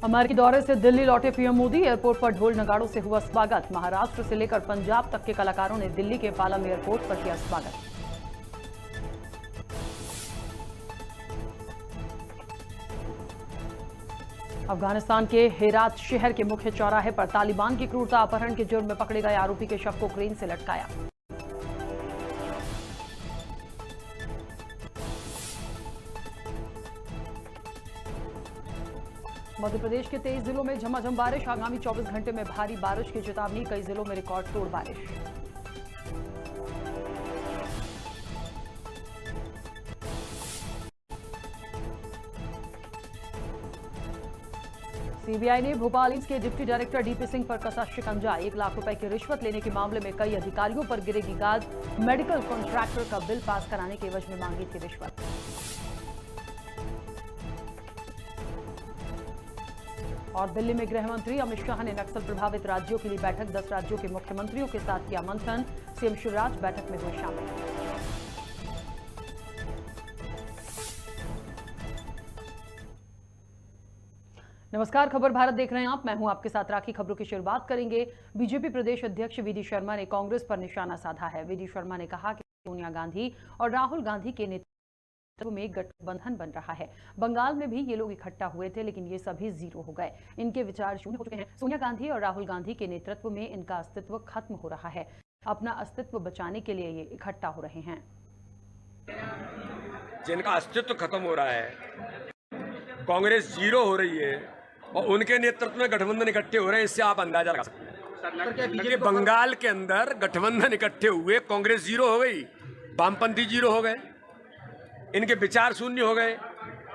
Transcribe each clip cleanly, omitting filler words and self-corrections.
अमेरिकी दौरे से दिल्ली लौटे पीएम मोदी। एयरपोर्ट पर ढोल नगाड़ों से हुआ स्वागत। महाराष्ट्र से लेकर पंजाब तक के कलाकारों ने दिल्ली के पालम एयरपोर्ट पर किया स्वागत। अफगानिस्तान के हेरात शहर के मुख्य चौराहे पर तालिबान की क्रूरता अपहरण के जुर्म में पकड़े गए आरोपी के शव को क्रेन से लटकाया। मध्य प्रदेश के 23 जिलों में झमाझम बारिश। आगामी 24 घंटे में भारी बारिश की चेतावनी। कई जिलों में रिकॉर्ड तोड़ बारिश। सीबीआई ने भोपाल ईस्ट के डिप्टी डायरेक्टर डीपी सिंह पर कसा शिकंजा। 1 लाख रुपए की रिश्वत लेने के मामले में कई अधिकारियों पर गिरेगी गाज। मेडिकल कॉन्ट्रैक्टर का बिल पास कराने के एवज में मांगी थी रिश्वत। और दिल्ली में गृह मंत्री अमित शाह ने नक्सल प्रभावित राज्यों के लिए बैठक। 10 राज्यों के मुख्यमंत्रियों के साथ किया मंथन। सीएम शिवराज बैठक में हुए शामिल। नमस्कार, खबर भारत देख रहे हैं आप। मैं हूं आपके साथ राखी। खबरों की शुरुआत करेंगे। बीजेपी प्रदेश अध्यक्ष वीडी शर्मा ने कांग्रेस पर निशाना साधा है। वीडी शर्मा ने कहा कि सोनिया गांधी और राहुल गांधी के नेतृत्व में गठबंधन बन रहा है। बंगाल में भी ये लोग इकट्ठा हुए थे, लेकिन ये सभी जीरो हो गए। इनके विचार शून्य हो चुके हैं। सोनिया गांधी और राहुल गांधी के नेतृत्व में इनका अस्तित्व खत्म हो रहा है। अपना अस्तित्व बचाने के लिए ये इकट्ठा हो रहे हैं। जिनका अस्तित्व खत्म हो रहा है, कांग्रेस जीरो हो रही है और उनके नेतृत्व में गठबंधन इकट्ठे हो रहे हैं, इससे आप अंदाजा लगा सकते हैं। क्योंकि बंगाल के अंदर गठबंधन इकट्ठे हुए, कांग्रेस जीरो हो गई, वामपंथी जीरो हो गए, इनके विचार शून्य हो गए।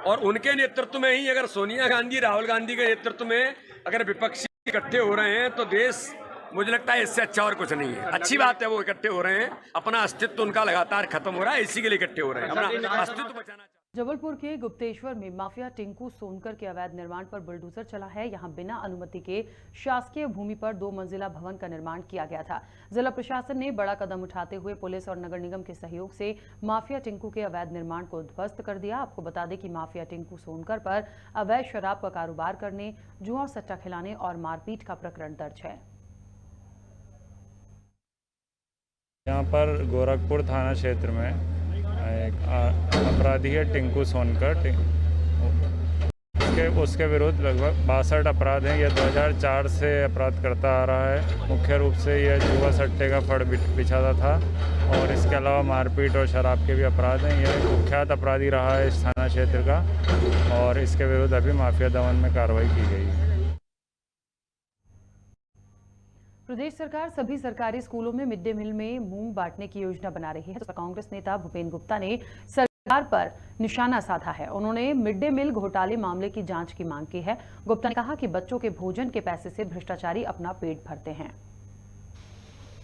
और उनके नेतृत्व में ही अगर सोनिया गांधी राहुल गांधी के नेतृत्व में अगर विपक्षी इकट्ठे हो रहे हैं तो देश, मुझे लगता है इससे अच्छा और कुछ नहीं है। अच्छी बात है वो इकट्ठे हो रहे हैं। अपना अस्तित्व उनका लगातार खत्म हो रहा है, इसी के लिए इकट्ठे हो रहे हैं। अपना अस्तित्व बचाना। जबलपुर के गुप्तेश्वर में माफिया टिंकू सोनकर के अवैध निर्माण पर बुलडोजर चला है। यहां बिना अनुमति के शासकीय भूमि पर 2 मंजिला भवन का निर्माण किया गया था। जिला प्रशासन ने बड़ा कदम उठाते हुए पुलिस और नगर निगम के सहयोग से माफिया टिंकू के अवैध निर्माण को ध्वस्त कर दिया। आपको बता दें कि माफिया टिंकू सोनकर पर अवैध शराब का कारोबार करने, जुआ और सट्टा खिलाने और मारपीट का प्रकरण दर्ज है। यहाँ पर गोरखपुर थाना क्षेत्र में एक अपराधी है टिंकू सोनकर। उसके विरुद्ध लगभग 62 अपराध हैं। यह 2004 से अपराध करता आ रहा है। मुख्य रूप से यह जुआ सट्टे का फड़ बिछाता था और इसके अलावा मारपीट और शराब के भी अपराध हैं। यह कुख्यात अपराधी रहा है इस थाना क्षेत्र का और इसके विरुद्ध अभी माफिया दमन में कार्रवाई की गई है। प्रदेश सरकार सभी सरकारी स्कूलों में मिड डे मील में मूंग बांटने की योजना बना रही है। तो कांग्रेस नेता भूपेंद्र गुप्ता ने सरकार पर निशाना साधा है। उन्होंने मिड डे मील घोटाले मामले की जांच की मांग की है। गुप्ता ने कहा कि बच्चों के भोजन के पैसे से भ्रष्टाचारी अपना पेट भरते हैं।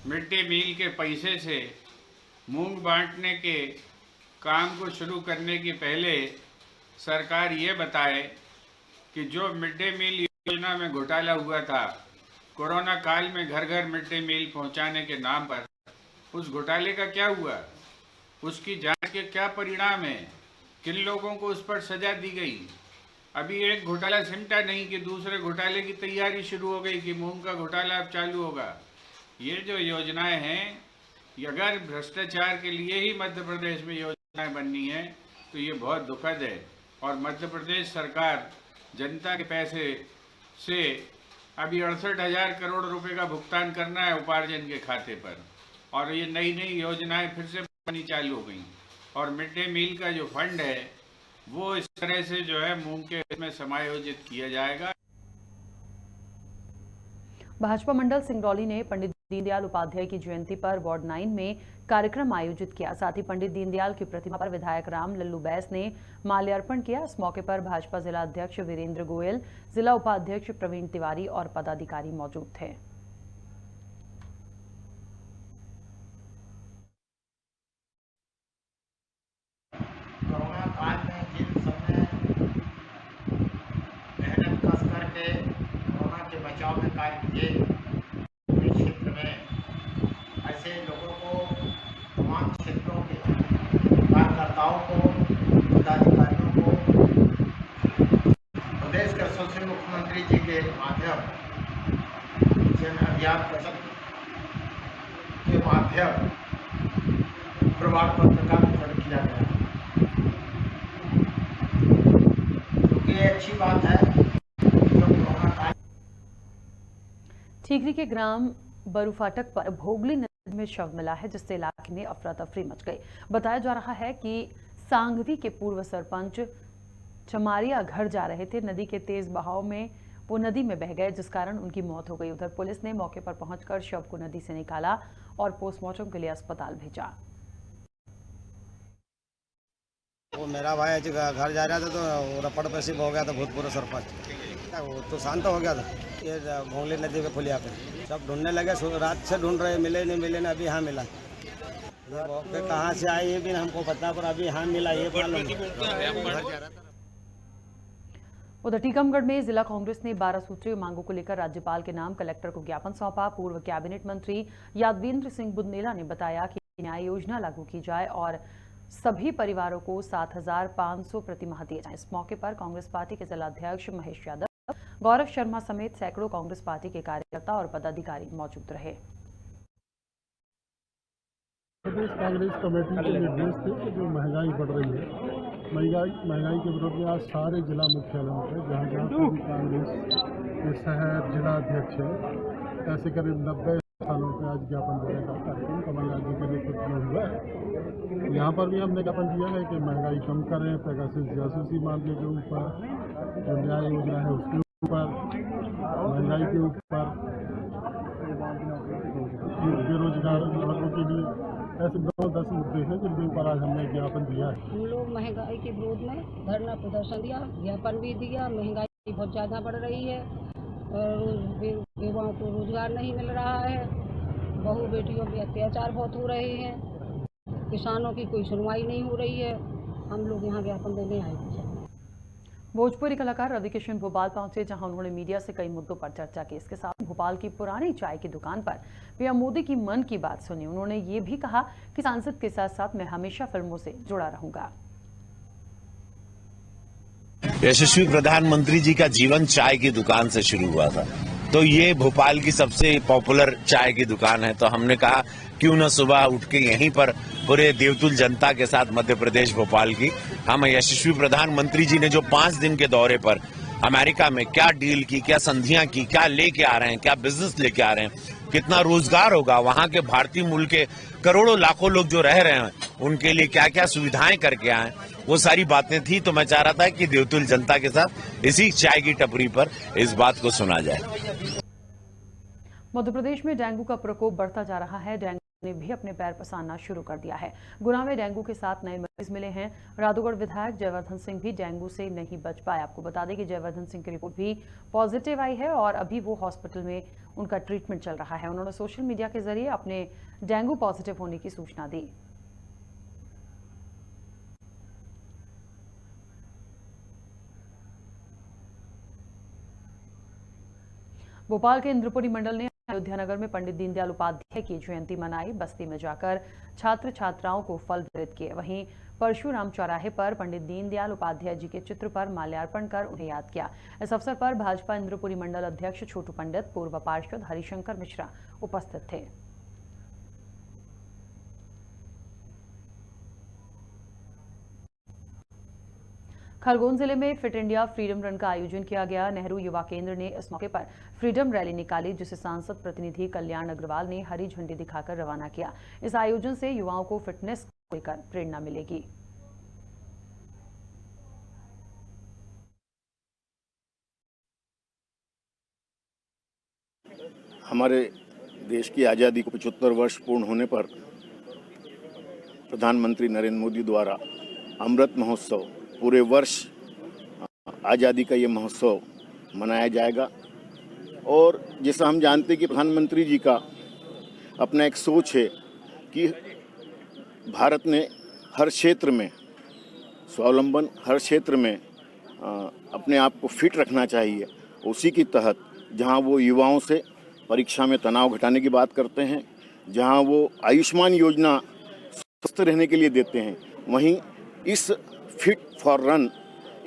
मिड डे मील के पैसे से मूंग बांटने के काम को शुरू करने के पहले सरकार ये बताए कि जो मिड डे मील योजना में घोटाला हुआ था, कोरोना काल में घर घर मिड डे मील पहुंचाने के नाम पर, उस घोटाले का क्या हुआ, उसकी जांच के क्या परिणाम है, किन लोगों को उस पर सजा दी गई। अभी एक घोटाला सिमटा नहीं कि दूसरे घोटाले की तैयारी शुरू हो गई कि मूंग का घोटाला अब चालू होगा। ये जो योजनाएं हैं, अगर भ्रष्टाचार के लिए ही मध्य प्रदेश में योजनाएं बननी है तो ये बहुत दुखद है। और मध्य प्रदेश सरकार जनता के पैसे से अभी 68,000 करोड़ रुपए का भुगतान करना है उपार्जन के खाते पर, और ये नई नई योजनाएं फिर से बननी चालू हो गई। और मिड डे मील का जो फंड है वो इस तरह से जो है मूंग के में समायोजित किया जाएगा। भाजपा मंडल सिंगरौली ने पंडित दीनदयाल उपाध्याय की जयंती पर वार्ड 9 में कार्यक्रम आयोजित किया। साथ ही पंडित दीनदयाल की प्रतिमा पर विधायक राम लल्लू बैस ने माल्यार्पण किया। इस मौके पर भाजपा जिला अध्यक्ष वीरेंद्र गोयल, जिला उपाध्यक्ष प्रवीण तिवारी और पदाधिकारी मौजूद थे। कोरोना काल में जिन सबने मेहनत कस करके कोरोना के बचाव में कार्य किए, क्षेत्र में ऐसे लोगों को, तमाम क्षेत्रों के कार्यकर्ताओं को, पदाधिकारियों को, प्रदेश के यशस्वी मुख्यमंत्री ज्ञान कौशल के माध्यम प्रमाण पत्र का वितरण किया गया, क्योंकि ये अच्छी बात है जो कोरोना काल। ठीकरी के ग्राम बरूफाटक पर भोगली नदी में शव मिला है, जिससे इलाके में अफरा तफरी मच गई। बताया जा रहा है कि सांगवी के पूर्व सरपंच चमारिया घर जा रहे थे। नदी के तेज बहाव में वो नदी में बह गए, जिस कारण उनकी मौत हो गई। उधर पुलिस ने मौके पर पहुंचकर शव को नदी से निकाला और पोस्टमार्टम के लिए अस्पताल भेजा। वो मेरा भाई घर जा रहा था तो रपड़ पे सिप हो गया था भूतपूर्व सरपंच, वो तो शांत हो गया था। ये भोंगली नदी के पुलिया पे सब ढूंढने लगे, रात से ढूंढ रहे, मिले नहीं मिले, अभी यहाँ मिला। ये कहाँ से आई ये भी हमको पता, पर अभी यहाँ मिला ये मालूम। उधर टीकमगढ़ में जिला कांग्रेस ने 12 सूत्रीय मांगों को लेकर राज्यपाल के नाम कलेक्टर को ज्ञापन सौंपा। पूर्व कैबिनेट मंत्री यादवेंद्र सिंह बुंदेला ने बताया कि न्याय योजना लागू की जाए और सभी परिवारों को 7,500 प्रतिमाह दिए जाएं। इस मौके पर कांग्रेस पार्टी के जिलाध्यक्ष महेश यादव, गौरव शर्मा समेत सैकड़ों कांग्रेस पार्टी के कार्यकर्ता और पदाधिकारी मौजूद रहे। प्रदेश कांग्रेस कमेटी के निर्देश थे कि जो महंगाई बढ़ रही है, महंगाई के विरोध में आज सारे जिला मुख्यालयों पर जहाँ जहाँ भी कांग्रेस के शहर जिला अध्यक्ष है, ऐसे करीब 90 स्थानों पर आज ज्ञापन देने का कार्यक्रम कमलनाथ जी के नेतृत्व में हुआ है। यहाँ पर भी हमने ज्ञापन दिया है कि महंगाई कम करें, पेगासस जासूसी मामले के ऊपर, जो न्याय योजना है उसके ऊपर, महंगाई के ऊपर, बेरोजगार लोगों के लिए ऐसे 9-10 मुद्दे हैं जिनके ऊपर आज हमने ज्ञापन दिया है। हम लोग महंगाई के विरोध में धरना प्रदर्शन दिया, ज्ञापन भी दिया। महंगाई बहुत ज़्यादा बढ़ रही है, युवाओं को रोजगार नहीं मिल रहा है, बहू बेटियों पे अत्याचार बहुत हो रहे हैं, किसानों की कोई सुनवाई नहीं हो रही है। हम लोग यहाँ ज्ञापन देने आए थे। भोजपुरी कलाकार रवि किशन भोपाल पहुंचे, जहां उन्होंने मीडिया से कई मुद्दों पर चर्चा की। इसके साथ भोपाल की पुरानी चाय की दुकान पर पीएम मोदी की मन की बात सुनी। उन्होंने ये भी कहा कि सांसद के साथ साथ मैं हमेशा फिल्मों से जुड़ा रहूंगा। यशस्वी प्रधानमंत्री जी का जीवन चाय की दुकान से शुरू हुआ था, तो ये भोपाल की सबसे पॉपुलर चाय की दुकान है। तो हमने कहा क्यों न सुबह उठ के यहीं पर पूरे देवतुल जनता के साथ मध्य प्रदेश भोपाल की, हम यशस्वी प्रधानमंत्री जी ने जो 5 दिन के दौरे पर अमेरिका में क्या डील की, क्या संधियां की, क्या लेके आ रहे हैं, क्या बिजनेस लेके आ रहे हैं, कितना रोजगार होगा, वहां के भारतीय मूल के करोड़ों लाखों लोग जो रह रहे हैं उनके लिए क्या क्या सुविधाएं करके आए, वो सारी बातें थी। तो मैं चाह रहा था कि देवतुल जनता के साथ इसी चाय की टपरी पर इस बात को सुना जाए। मध्य प्रदेश में डेंगू का प्रकोप बढ़ता जा रहा है। डेंगू ने भी अपने पैर पसारना शुरू कर दिया है। गुना में डेंगू के 7 नए मरीज मिले हैं। राधोगढ़ विधायक जयवर्धन सिंह भी डेंगू से नहीं बच पाए। आपको बता दें कि जयवर्धन सिंह की रिपोर्ट भी पॉजिटिव आई है और अभी वो हॉस्पिटल में उनका ट्रीटमेंट चल रहा है। उन्होंने सोशल मीडिया के जरिए अपने डेंगू पॉजिटिव होने की सूचना दी। भोपाल के इंद्रपुरी मंडल ने अयोध्या नगर में पंडित दीनदयाल उपाध्याय की जयंती मनाई। बस्ती में जाकर छात्र छात्राओं को फल वितरित किए। वहीं परशुराम चौराहे पर पंडित दीनदयाल उपाध्याय जी के चित्र पर माल्यार्पण कर उन्हें याद किया। इस अवसर पर भाजपा इंद्रपुरी मंडल अध्यक्ष छोटू पंडित, पूर्व पार्षद हरिशंकर मिश्रा उपस्थित थे। खरगोन जिले में फिट इंडिया फ्रीडम रन का आयोजन किया गया। नेहरू युवा केंद्र ने इस मौके पर फ्रीडम रैली निकाली, जिसे सांसद प्रतिनिधि कल्याण अग्रवाल ने हरी झंडी दिखाकर रवाना किया। इस आयोजन से युवाओं को फिटनेस को लेकर प्रेरणा मिलेगी। हमारे देश की आज़ादी को 75 वर्ष पूर्ण होने पर प्रधानमंत्री नरेंद्र मोदी द्वारा अमृत महोत्सव पूरे वर्ष आज़ादी का ये महोत्सव मनाया जाएगा। और जैसा हम जानते हैं कि प्रधानमंत्री जी का अपना एक सोच है कि भारत ने हर क्षेत्र में स्वावलंबन, हर क्षेत्र में अपने आप को फिट रखना चाहिए। उसी के तहत जहां वो युवाओं से परीक्षा में तनाव घटाने की बात करते हैं, जहां वो आयुष्मान योजना स्वस्थ रहने के लिए देते हैं, वहीं इस फिट फॉर रन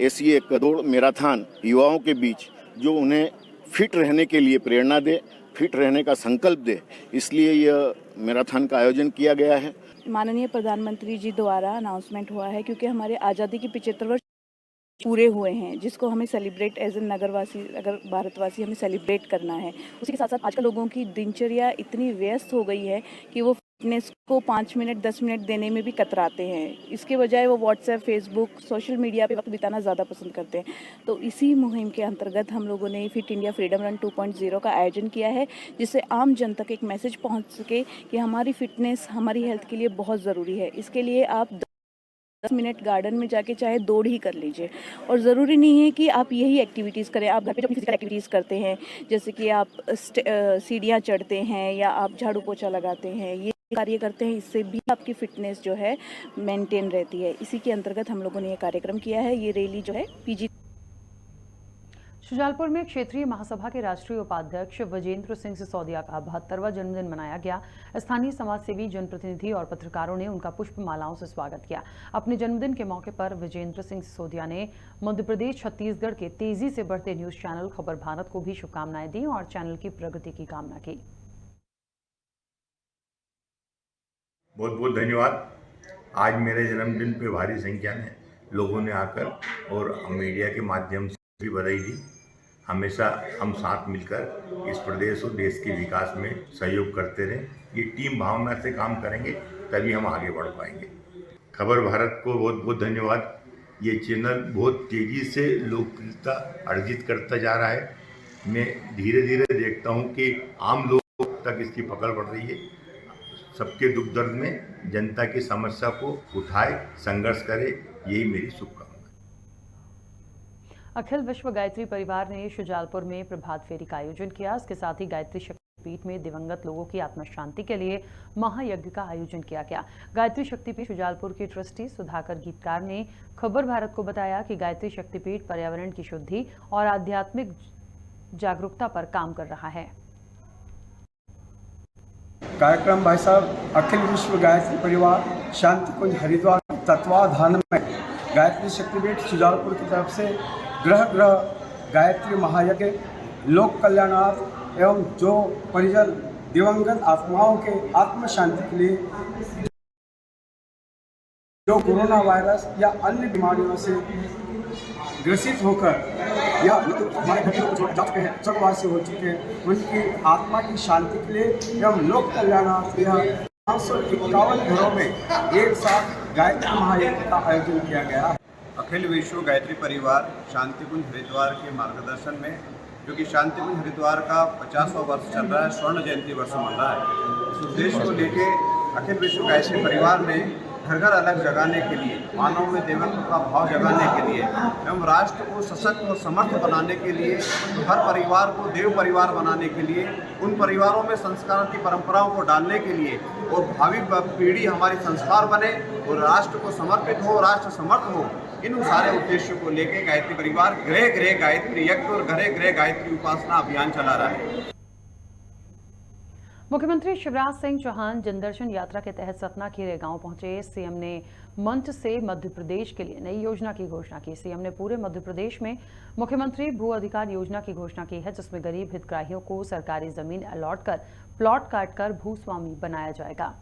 ऐसी एक दौड़ मैराथन युवाओं के बीच जो उन्हें फिट रहने के लिए प्रेरणा दे, फिट रहने का संकल्प दे, इसलिए यह मैराथन का आयोजन किया गया है। माननीय प्रधानमंत्री जी द्वारा अनाउंसमेंट हुआ है क्योंकि हमारे आज़ादी के 75 वर्ष पूरे हुए हैं, जिसको हमें सेलिब्रेट एज ए नगरवासी, अगर भारतवासी हमें सेलिब्रेट करना है। उसी के साथ साथ आजकल लोगों की दिनचर्या इतनी व्यस्त हो गई है कि वो फिटनेस को 5 मिनट 10 मिनट देने में भी कतराते हैं। इसके बजाय वो व्हाट्सएप, फेसबुक, सोशल मीडिया पे वक्त बिताना ज़्यादा पसंद करते हैं। तो इसी मुहिम के अंतर्गत हम लोगों ने फिट इंडिया फ्रीडम रन 2.0 का आयोजन किया है, जिससे आम जन तक एक मैसेज पहुंच सके कि हमारी फिटनेस हमारी हेल्थ के लिए बहुत ज़रूरी है। इसके लिए आप 10 मिनट गार्डन में जाके चाहे दौड़ ही कर लीजिए, और ज़रूरी नहीं है कि आप यही एक्टिविटीज़ करें। आप घर पे जो फिजिकल एक्टिविटीज़ करते हैं, जैसे कि आप सीढ़ियाँ चढ़ते हैं या आप झाड़ू पोछा लगाते हैं, ये कार्य करते हैं, इससे भी आपकी फिटनेस जो है मेंटेन रहती है। इसी के अंतर्गत हम लोगों ने ये कार्यक्रम किया है। ये रैली जो है पीजी शुजालपुर में क्षेत्रीय महासभा के राष्ट्रीय उपाध्यक्ष विजेंद्र सिंह सिसोदिया का 72वां जन्मदिन मनाया गया। स्थानीय समाजसेवी, जनप्रतिनिधि और पत्रकारों ने उनका पुष्पमालाओं से स्वागत किया। अपने जन्मदिन के मौके पर विजेंद्र सिंह सिसोदिया ने मध्य प्रदेश, छत्तीसगढ़ के तेजी से बढ़ते न्यूज चैनल खबर भारत को भी शुभकामनाएं दी और चैनल की प्रगति की कामना की। बहुत बहुत धन्यवाद। आज मेरे जन्मदिन पे भारी संख्या में लोगों ने आकर और मीडिया के माध्यम से भी बधाई दी। हमेशा हम साथ मिलकर इस प्रदेश और देश के विकास में सहयोग करते रहें। ये टीम भावना से काम करेंगे तभी हम आगे बढ़ पाएंगे। खबर भारत को बहुत बहुत धन्यवाद। ये चैनल बहुत तेज़ी से लोकप्रियता अर्जित करता जा रहा है। मैं धीरे धीरे देखता हूँ कि आम लोगों तक इसकी पकड़ बढ़ रही है। सबके दुख दर्द में जनता की समस्या को उठाए, संघर्ष करे, यही मेरी शुभकामना। अखिल विश्व गायत्री परिवार ने शुजालपुर में प्रभात फेरी का आयोजन किया। इसके साथ ही गायत्री शक्तिपीठ में दिवंगत लोगों की आत्म शांति के लिए महायज्ञ का आयोजन किया गया। गायत्री शक्तिपीठ शुजालपुर के ट्रस्टी सुधाकर गीतकार ने खबर भारत को बताया कि गायत्री शक्तिपीठ पर्यावरण की शुद्धि और आध्यात्मिक जागरूकता पर काम कर रहा है। कार्यक्रम भाई साहब अखिल विश्व गायत्री परिवार शांति कुंज हरिद्वार तत्वाधान में गायत्री शक्तिपीठ शुजालपुर की तरफ से ग्रह ग्रह गायत्री महायज्ञ लोक कल्याणार्थ एवं जो परिजन दिवंगत आत्माओं के आत्म शांति के लिए जो कोरोना वायरस या अन्य बीमारियों से ग्रसित होकर या हमारे घटना को जा चुके हैं, स्वर्गवास हो चुके हैं, उनकी आत्मा की शांति के लिए एवं लोक कल्याणार्थ 551 घरों में एक साथ गायत्री महायज्ञ का आयोजन किया गया है। अखिल विश्व गायत्री परिवार शांतिकुंज हरिद्वार के मार्गदर्शन में, क्योंकि शांतिकुंज हरिद्वार का 50वां वर्ष चल रहा है, स्वर्ण जयंती वर्ष मन रहा है, उस उद्देश्य को लेके अखिल विश्व गायत्री परिवार ने घर घर अलग जगाने के लिए, मानव में देवत्व का भाव जगाने के लिए एवं राष्ट्र को सशक्त और समर्थ बनाने के लिए, हर परिवार को देव परिवार बनाने के लिए, उन परिवारों में संस्कार की परंपराओं को डालने के लिए और भावी पीढ़ी हमारी संस्कार बने और राष्ट्र को समर्पित हो, राष्ट्र समर्थ हो, इन सारे उद्देश्यों को लेकर गायत्री परिवार गृह गृह गायत्री यज्ञ और घरे गृह गायत्री उपासना अभियान चला रहा है। मुख्यमंत्री शिवराज सिंह चौहान जनदर्शन यात्रा के तहत सतना के रेगांव पहुंचे। सीएम ने मंच से मध्य प्रदेश के लिए नई योजना की घोषणा की। सीएम ने पूरे मध्य प्रदेश में मुख्यमंत्री भू अधिकार योजना की घोषणा की है, जिसमें गरीब हितग्राहियों को सरकारी जमीन अलॉट कर प्लॉट काटकर भूस्वामी बनाया जाएगा।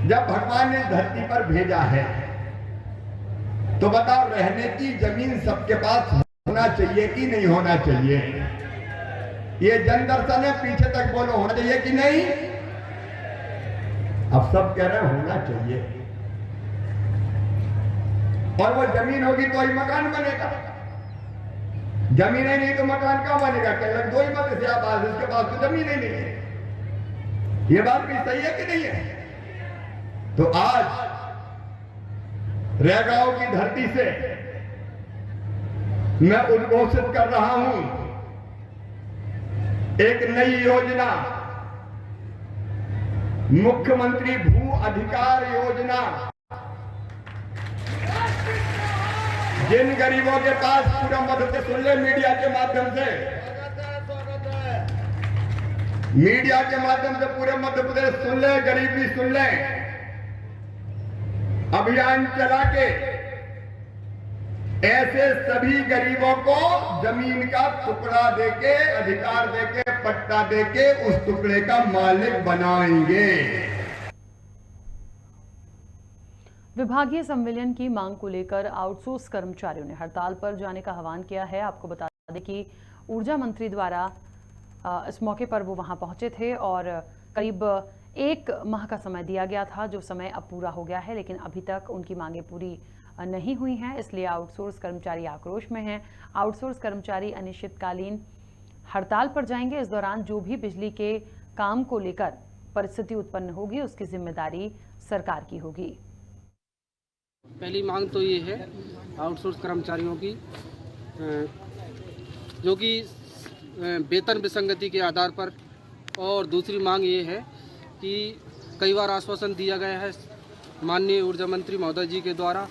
जब भगवान ने धरती पर भेजा है तो बताओ, रहने की जमीन सबके पास होना चाहिए कि नहीं होना चाहिए? ये जन दर्शन है, पीछे तक बोलो होना चाहिए कि नहीं? अब सब कह रहे होना चाहिए। और वो जमीन होगी तो ही मकान बनेगा। जमीन ही नहीं तो मकान कहाँ बनेगा? कह लग दो ही मत से आप, इसके पास तो जमीन ही नहीं है। ये बात भी सही है कि नहीं है? तो आज रेगांव की धरती से मैं उद्घोषित कर रहा हूं एक नई योजना, मुख्यमंत्री भू अधिकार योजना। जिन गरीबों के पास पूरा मध्य प्रदेश सुन ले, मीडिया के माध्यम से, मीडिया के माध्यम से पूरे मध्य प्रदेश सुन ले, गरीब भी सुन ले। अभियान चला के ऐसे सभी गरीबों को जमीन का टुकड़ा देके, अधिकार देके, पट्टा देके उस टुकड़े का मालिक बनाएंगे। विभागीय संविलियन की मांग को लेकर आउटसोर्स कर्मचारियों ने हड़ताल पर जाने का आह्वान किया है। आपको बता दें कि ऊर्जा मंत्री द्वारा इस मौके पर वो वहां पहुंचे थे और करीब 1 माह का समय दिया गया था, जो समय अब पूरा हो गया है, लेकिन अभी तक उनकी मांगें पूरी नहीं हुई हैं। इसलिए आउटसोर्स कर्मचारी आक्रोश में हैं। आउटसोर्स कर्मचारी अनिश्चितकालीन हड़ताल पर जाएंगे। इस दौरान जो भी बिजली के काम को लेकर परिस्थिति उत्पन्न होगी, उसकी जिम्मेदारी सरकार की होगी। पहली मांग तो ये है आउटसोर्स कर्मचारियों की, जो कि वेतन विसंगति के आधार पर, और दूसरी मांग ये है कि कई बार आश्वासन दिया गया है माननीय ऊर्जा मंत्री महोदय जी के द्वारा,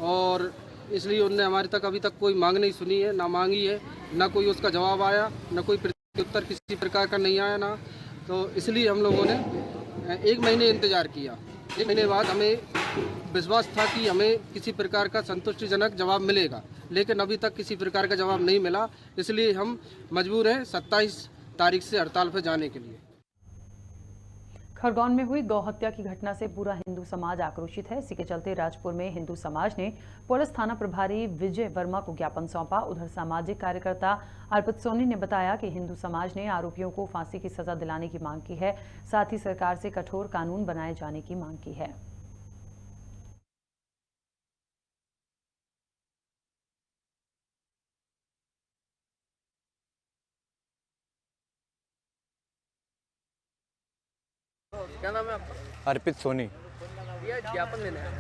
और इसलिए उन्होंने हमारे तक अभी तक कोई मांग नहीं सुनी है, ना मांगी है, ना कोई उसका जवाब आया, ना कोई प्रत्युत्तर किसी प्रकार का नहीं आया ना। तो इसलिए हम लोगों ने 1 महीने इंतज़ार किया। 1 महीने बाद हमें विश्वास था कि हमें किसी प्रकार का संतुष्टिजनक जवाब मिलेगा, लेकिन अभी तक किसी प्रकार का जवाब नहीं मिला। इसलिए हम मजबूर हैं 27 तारीख से हड़ताल पर जाने के लिए। खरगोन में हुई गौहत्या की घटना से पूरा हिंदू समाज आक्रोशित है। इसी के चलते राजपुर में हिंदू समाज ने पुलिस थाना प्रभारी विजय वर्मा को ज्ञापन सौंपा। उधर सामाजिक कार्यकर्ता अर्पित सोनी ने बताया कि हिंदू समाज ने आरोपियों को फांसी की सजा दिलाने की मांग की है, साथ ही सरकार से कठोर कानून बनाए जाने की मांग की है। क्या नाम है आपका? अर्पित सोनी। ये ज्ञापन देना है।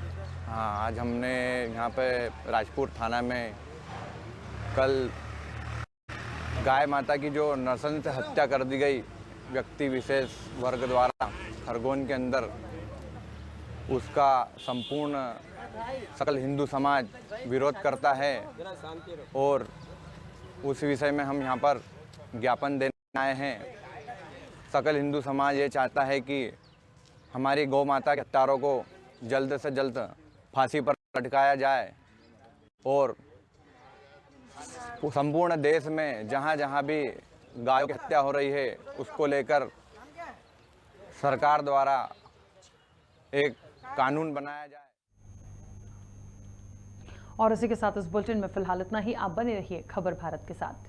हाँ, आज हमने यहाँ पे राजपुर थाना में कल गाय माता की जो नरसंस से हत्या कर दी गई व्यक्ति विशेष वर्ग द्वारा खरगोन के अंदर, उसका संपूर्ण सकल हिंदू समाज विरोध करता है और उस विषय में हम यहाँ पर ज्ञापन देने आए हैं। सकल हिंदू समाज ये चाहता है कि हमारी गौ माता के हत्यारों को जल्द से जल्द फांसी पर लटकाया जाए और संपूर्ण देश में जहाँ जहाँ भी गायों की हत्या हो रही है उसको लेकर सरकार द्वारा एक कानून बनाया जाए। और इसी के साथ इस बुलेटिन में फिलहाल इतना ही। आप बने रहिए खबर भारत के साथ।